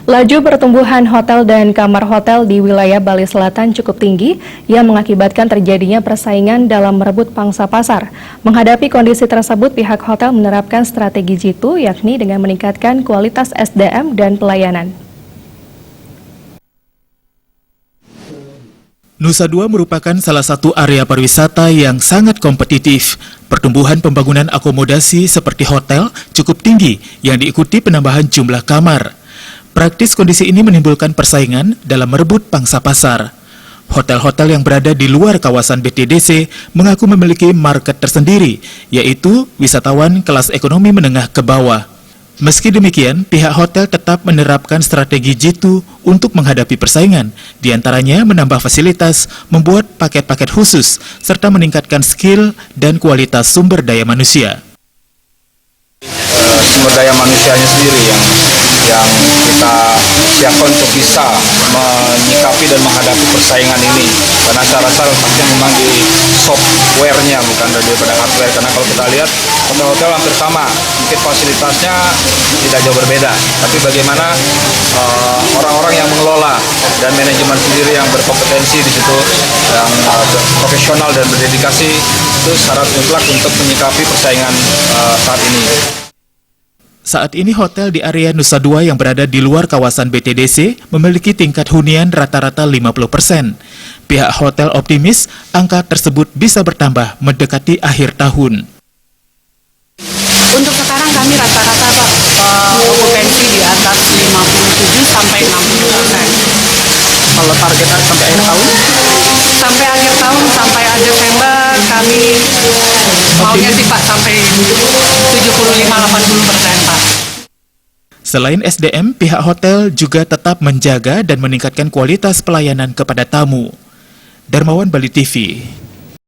Laju pertumbuhan hotel dan kamar hotel di wilayah Bali Selatan cukup tinggi yang mengakibatkan terjadinya persaingan dalam merebut pangsa pasar. Menghadapi kondisi tersebut, pihak hotel menerapkan strategi jitu, yakni dengan meningkatkan kualitas SDM dan pelayanan. Nusa Dua merupakan salah satu area pariwisata yang sangat kompetitif. Pertumbuhan pembangunan akomodasi seperti hotel cukup tinggi yang diikuti penambahan jumlah kamar. Praktis kondisi ini menimbulkan persaingan dalam merebut pangsa pasar. Hotel-hotel yang berada di luar kawasan BTDC mengaku memiliki market tersendiri, yaitu wisatawan kelas ekonomi menengah ke bawah. Meski demikian, pihak hotel tetap menerapkan strategi jitu untuk menghadapi persaingan, diantaranya menambah fasilitas, membuat paket-paket khusus, serta meningkatkan skill dan kualitas sumber daya manusia. Sumber daya manusianya sendiri yang kita siapkan untuk bisa menyikapi dan menghadapi persaingan ini. Karena saya rasa letaknya memang di software-nya bukan daripada hardware. Karena kalau kita lihat hotel-hotel hampir sama, mungkin fasilitasnya tidak jauh berbeda. Tapi bagaimana orang-orang yang mengelola dan manajemen sendiri yang berkompetensi di situ, yang profesional dan berdedikasi, itu syarat mutlak untuk menyikapi persaingan saat ini. Saat ini hotel di area Nusa Dua yang berada di luar kawasan BTDC memiliki tingkat hunian rata-rata 50%. Pihak hotel optimis angka tersebut bisa bertambah mendekati akhir tahun. Untuk sekarang kami rata-rata okupansi di atas 57 sampai 60%. Kalau target sampai akhir tahun? Sampai akhir tahun, sampai Desember kami maunya sih Pak sampai 75-80%, Pak. Selain SDM, pihak hotel juga tetap menjaga dan meningkatkan kualitas pelayanan kepada tamu. Darmawan, Bali TV.